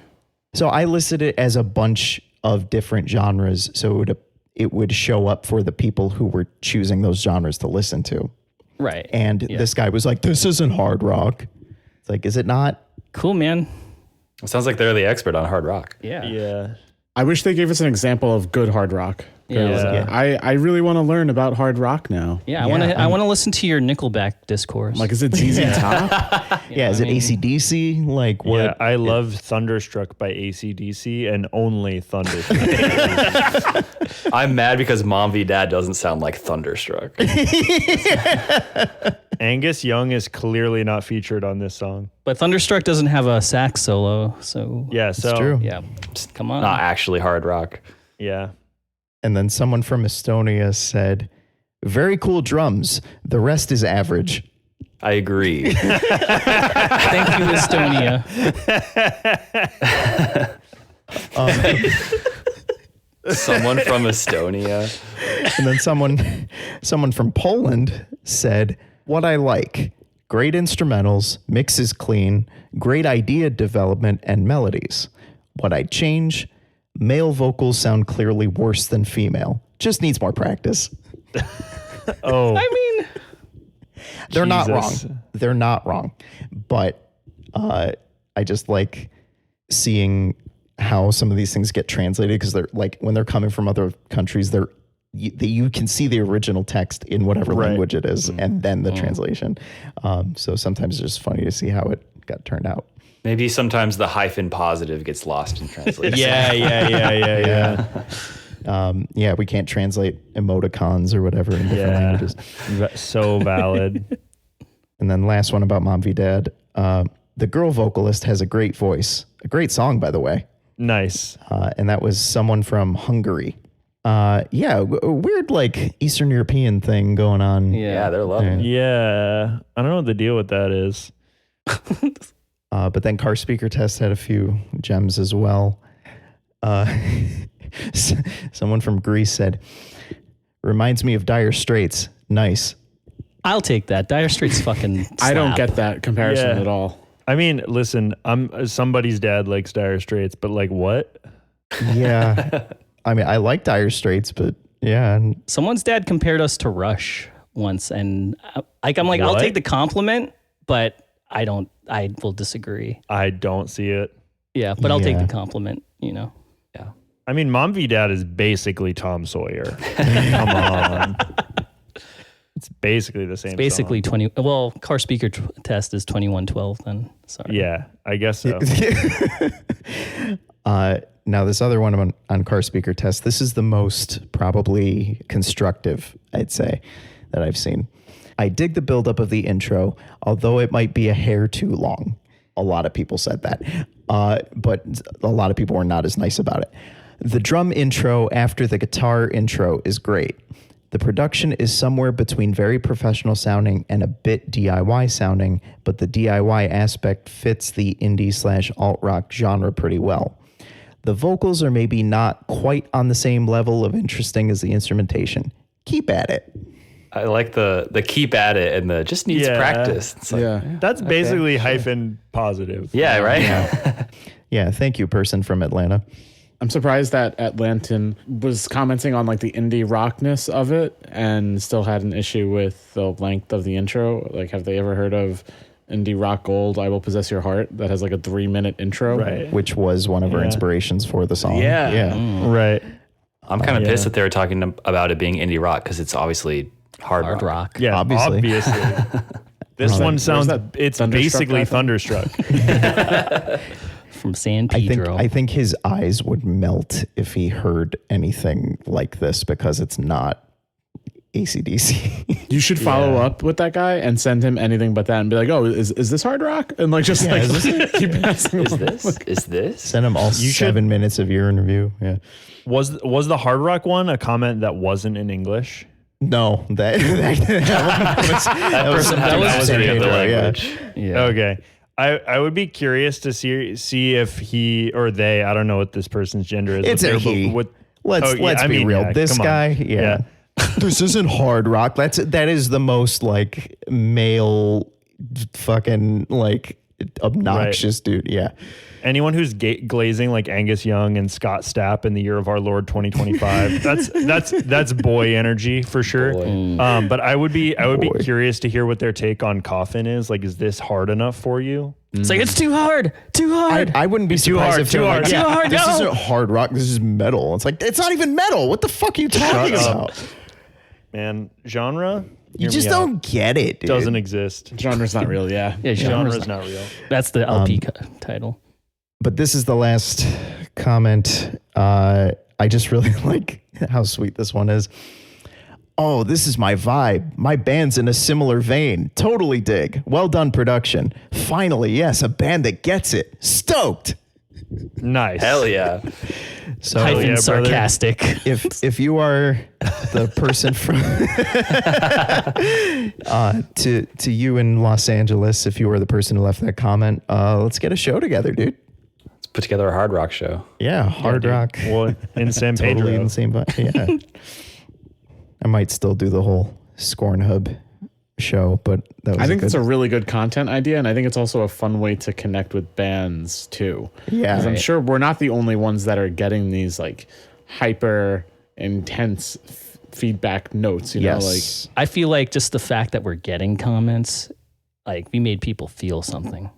So I listed it as a bunch of different genres. So it would show up for the people who were choosing those genres to listen to. Right. And this guy was like, this isn't hard rock. It's like, is it not? Cool, man. It sounds like they're the expert on hard rock. Yeah. Yeah. I wish they gave us an example of good hard rock. Yeah. I really want to learn about hard rock now. Yeah, I want to listen to your Nickelback discourse. Like, is it ZZ Top? Yeah, is it AC/DC? Like what? Yeah, I love Thunderstruck by AC/DC and only Thunderstruck. I'm mad because Mom v Dad doesn't sound like Thunderstruck. Angus Young is clearly not featured on this song. But Thunderstruck doesn't have a sax solo, so Yeah, so true. yeah, come on. Not actually hard rock. yeah. And then someone from Estonia said, very cool drums. The rest is average. I agree. Thank you, Estonia. Someone from Estonia. And then someone from Poland said, what I like, great instrumentals, mixes clean, great idea development and melodies. What I'd change, male vocals sound clearly worse than female. Just needs more practice. Oh, I mean, They're not Jesus. wrong. They're not wrong. But I just like seeing how some of these things get translated because they're like when they're coming from other countries, you can see the original text in whatever Right. language it is and then the translation. So sometimes it's just funny to see how it got turned out. Maybe sometimes the hyphen positive gets lost in translation. yeah. Yeah, we can't translate emoticons or whatever in different languages. So valid. And then last one about Mom v Dad. The girl vocalist has a great voice. A great song, by the way. Nice. And that was someone from Hungary. A weird like Eastern European thing going on. Yeah, they're loving it. Yeah. I don't know what the deal with that is. But then Car Speaker Test had a few gems as well. Someone from Greece said, reminds me of Dire Straits. Nice. I'll take that. Dire Straits fucking slap. I don't get that comparison Yeah. at all. I mean, listen, somebody's dad likes Dire Straits, but like what? Yeah. I mean, I like Dire Straits, but yeah. Someone's dad compared us to Rush once, and I'm like, I'll What? take the compliment, but I will disagree. I don't see it. Yeah, but I'll take Yeah. the compliment, you know. I mean, Mom v Dad is basically Tom Sawyer. Come on. It's basically the same It's basically song. 20. Well, Car Speaker Test is 2112 then. Sorry. Yeah, I guess so. Now this other one on Car Speaker Test, this is the most probably constructive, I'd say, that I've seen. I dig the buildup of the intro, although it might be a hair too long. A lot of people said that, but a lot of people were not as nice about it. The drum intro after the guitar intro is great. The production is somewhere between very professional sounding and a bit DIY sounding, but the DIY aspect fits the indie/alt rock genre pretty well. The vocals are maybe not quite on the same level of interesting as the instrumentation. Keep at it. I like the keep at it and the just needs Yeah. practice. It's like, Yeah. That's basically hyphen positive. yeah, right? Yeah, thank you, person from Atlanta. I'm surprised that Atlantan was commenting on like the indie rockness of it and still had an issue with the length of the intro. Like, have they ever heard of Indie Rock Gold, I Will Possess Your Heart? That has like a 3-minute intro. Right. Which was one of our Yeah. inspirations for the song. Yeah. Yeah. Right. I'm kind of Yeah. pissed that they were talking about it being indie rock because it's obviously hard rock. Yeah, Obviously. This one sounds, that it's Thunderstruck basically guy from? Thunderstruck. From San I Pedro. think his eyes would melt if he heard anything like this because it's not AC/DC. You should follow up with that guy and send him anything but that and be like, oh, is this hard rock? And like, just like, keep asking Is him. this? Is this? Send him all 7 minutes of your interview. Yeah. Was the hard rock one a comment that wasn't in English? No, that was That was San the Pedro, language. yeah. Okay. I would be curious to see if he or they, I don't know what this person's gender is. It's but a they're he. both- Let's I be mean, real. yeah, This come on. guy, yeah. This isn't hard rock. That is the most like male fucking like obnoxious dude. Yeah. Anyone who's glazing like Angus Young and Scott Stapp in the year of our Lord 2025, that's boy energy for sure. But I would be curious to hear what their take on Coffin is. Like, is this hard enough for you? It's like, it's too hard. I wouldn't be surprised if too hard. Like, Too hard, this no. isn't hard rock. This is metal. It's like, it's not even metal. What the fuck are you talking about? Man, genre? You just don't get it, dude. Doesn't exist. Genre's not real. Yeah. Yeah, Genre's not real. That's the LP title. But this is the last comment. I just really like how sweet this one is. Oh, this is my vibe. My band's in a similar vein. Totally dig. Well done production. Finally, yes, a band that gets it. Stoked. Nice. Hell yeah. So Hyphen yeah, sarcastic. if you are the person from to you in Los Angeles, if you were the person who left that comment, let's get a show together, dude. Let's put together a hard rock show. Yeah, hard rock. Well, in San Pedro. Totally in the same vibe. Yeah. I might still do the whole Scorn Hub show, but that was I think it's a really good content idea, and I think it's also a fun way to connect with bands too. Yeah. 'Cause I'm sure we're not the only ones that are getting these like hyper intense feedback notes. You know, like I feel like just the fact that we're getting comments, like we made people feel something.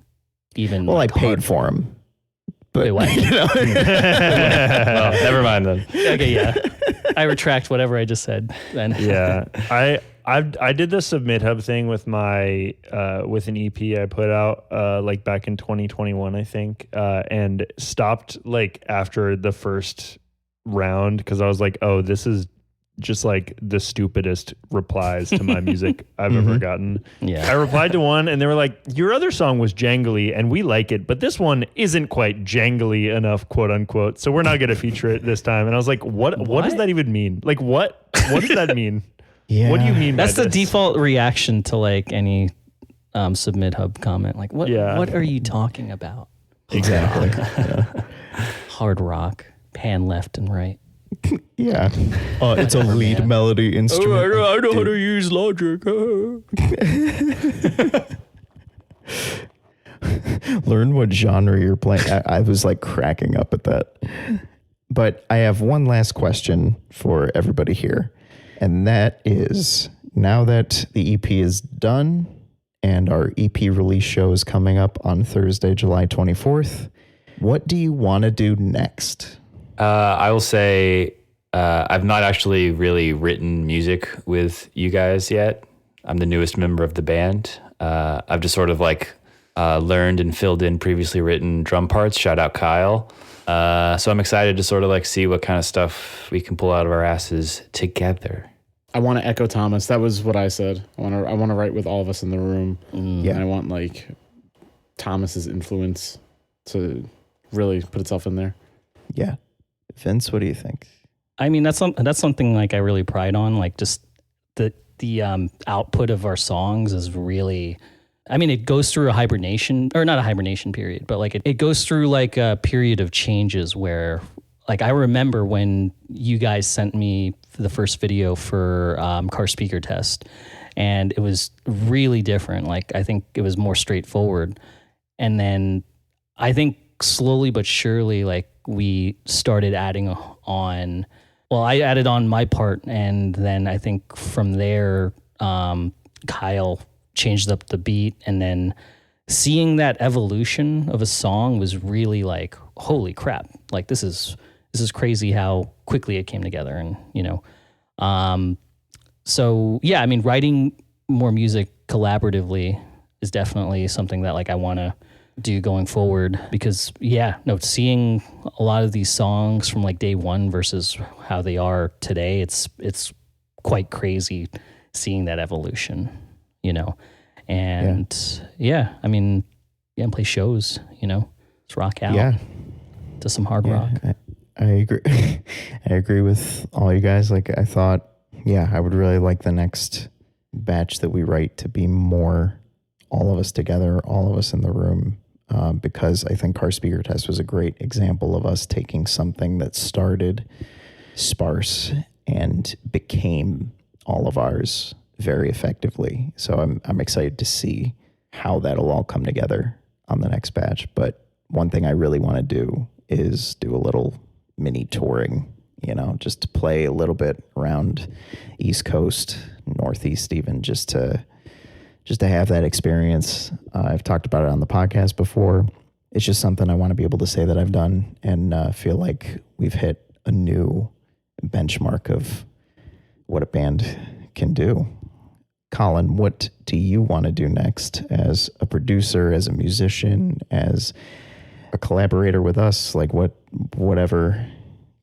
Even well, like I paid for them. But Wait, what? you know, Well, never mind then. Okay, yeah. I retract whatever I just said. Then Yeah. I did the Submit Hub thing with my with an EP I put out like back in 2021, I think, and stopped like after the first round because I was like, oh, this is just like the stupidest replies to my music I've ever gotten. Yeah. I replied to one and they were like, your other song was jangly and we like it, but this one isn't quite jangly enough, quote unquote. So we're not going to feature it this time. And I was like, what does that even mean? Like, what does that mean? yeah. What do you mean That's by the this? default reaction to like any Submit Hub comment. Like, what are you talking about? Exactly. Hard rock, pan left and right. Yeah. It's a lead melody instrument. I know how to use Logic. Learn what genre you're playing. I was like cracking up at that. But I have one last question for everybody here. And that is, now that the EP is done and our EP release show is coming up on Thursday, July 24th, what do you want to do next? I will say I've not actually really written music with you guys yet. I'm the newest member of the band. I've just sort of like learned and filled in previously written drum parts. Shout out Kyle. So I'm excited to sort of like see what kind of stuff we can pull out of our asses together. I want to echo Thomas. That was what I said. I want to write with all of us in the room. Yeah. And I want like Thomas's influence to really put itself in there. Yeah. Vince, what do you think? I mean, that's something like I really pride on. Like just the output of our songs is really, I mean, it goes through a hibernation, or not a hibernation period, but like it goes through like a period of changes where, like, I remember when you guys sent me the first video for car speaker test, and it was really different. Like, I think it was more straightforward. And then I think slowly but surely, like, we started adding on, well, I added on my part, and then I think from there, Kyle changed up the beat, and then seeing that evolution of a song was really like, holy crap, like this is crazy how quickly it came together. And, you know, so yeah, I mean, writing more music collaboratively is definitely something that like I want to do going forward, because seeing a lot of these songs from like day one versus how they are today, it's quite crazy seeing that evolution, you know. And I mean, play shows, you know, let's rock out to some hard rock. I agree. I agree with all you guys. Like, I thought, I would really like the next batch that we write to be more all of us together, all of us in the room. Because I think Car Speaker Test was a great example of us taking something that started sparse and became all of ours very effectively. So I'm excited to see how that'll all come together. on the next batch. But one thing I really want to do is do a little mini touring, just to play a little bit around East Coast, Northeast even, just to have that experience. I've talked about it on the podcast before. It's just something I want to be able to say that I've done and feel like we've hit a new benchmark of what a band can do. Colin, what do you want to do next as a producer, as a musician, as a collaborator with us? Like whatever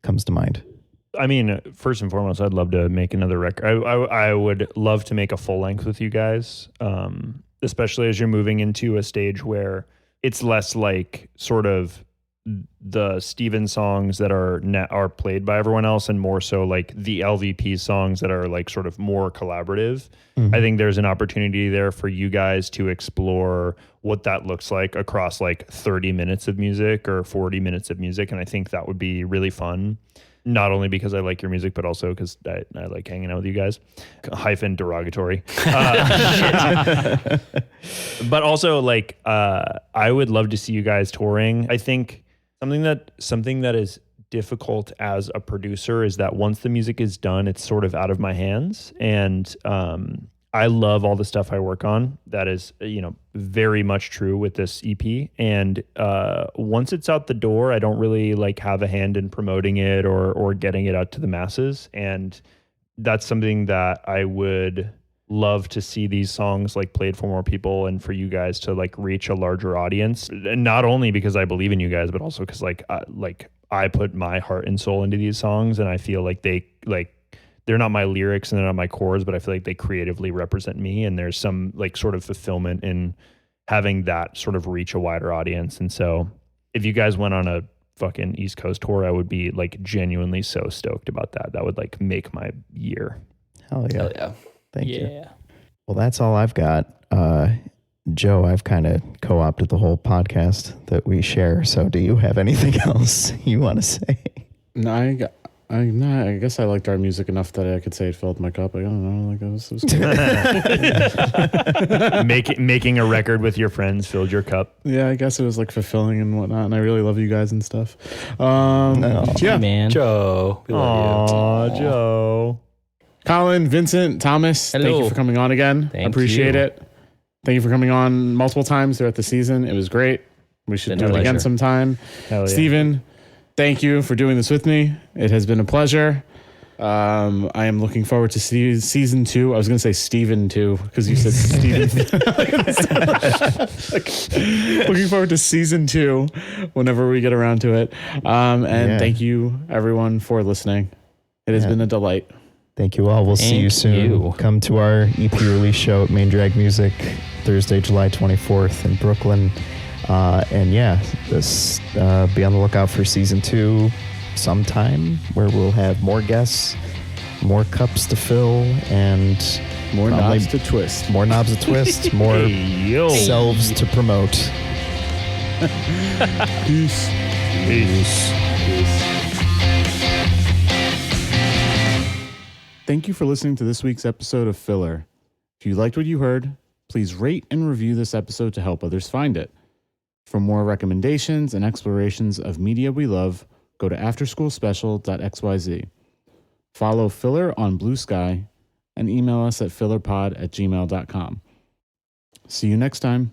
comes to mind. I mean, first and foremost, I'd love to make another record. I would love to make a full length with you guys, especially as you're moving into a stage where it's less like sort of the Steven songs that are played by everyone else, and more so like the LVP songs that are like sort of more collaborative. I think there's an opportunity there for you guys to explore what that looks like across like 30 minutes of music or 40 minutes of music, and I think that would be really fun. Not only because I like your music, but also because I like hanging out with you guys. Hyphen derogatory. But also, like, I would love to see you guys touring. I think something that is difficult as a producer is that once the music is done, it's sort of out of my hands. And I love all the stuff I work on. That is, very much true with this EP. And once it's out the door, I don't really like have a hand in promoting it or getting it out to the masses. And that's something that I would love to see these songs like played for more people and for you guys to like reach a larger audience. And not only because I believe in you guys, but also because I put my heart and soul into these songs, and I feel like they're not my lyrics and they're not my chords, but I feel like they creatively represent me. And there's some like sort of fulfillment in having that sort of reach a wider audience. And so if you guys went on a fucking East Coast tour, I would be like genuinely so stoked about that. That would like make my year. Hell yeah. Hell yeah. Thank you. Well, that's all I've got. Joe, I've kind of co-opted the whole podcast that we share. So do you have anything else you want to say? No, I guess I liked our music enough that I could say it filled my cup. I don't know, like it was cool. Making a record with your friends filled your cup. Yeah, I guess it was like fulfilling and whatnot, and I really love you guys and stuff. Yeah, man. Joe. We love you. Aw, Joe. Colin, Vincent, Thomas, thank Hello. you for coming on again. Thank Appreciate you. it. Thank you for coming on multiple times throughout the season. It was great. We should Been do a it again pleasure. sometime. Hell yeah. Steven, thank you for doing this with me. It has been a pleasure. I am looking forward to season 2. I was going to say Steven 2 because you said Steven. Looking forward to season 2 whenever we get around to it. And thank you everyone for listening. It has been a delight. Thank you all. We'll see you Thank soon. you. Come to our EP release show at Main Drag Music Thursday, July 24th in Brooklyn. And be on the lookout for season 2 sometime, where we'll have more guests, more cups to fill, and More probably knobs to twist. more knobs to twist, more Hey, yo. selves to promote. Peace. Peace. Thank you for listening to this week's episode of Filler. If you liked what you heard, please rate and review this episode to help others find it. For more recommendations and explorations of media we love, go to afterschoolspecial.xyz. Follow Filler on Blue Sky and email us at fillerpod@gmail.com. See you next time.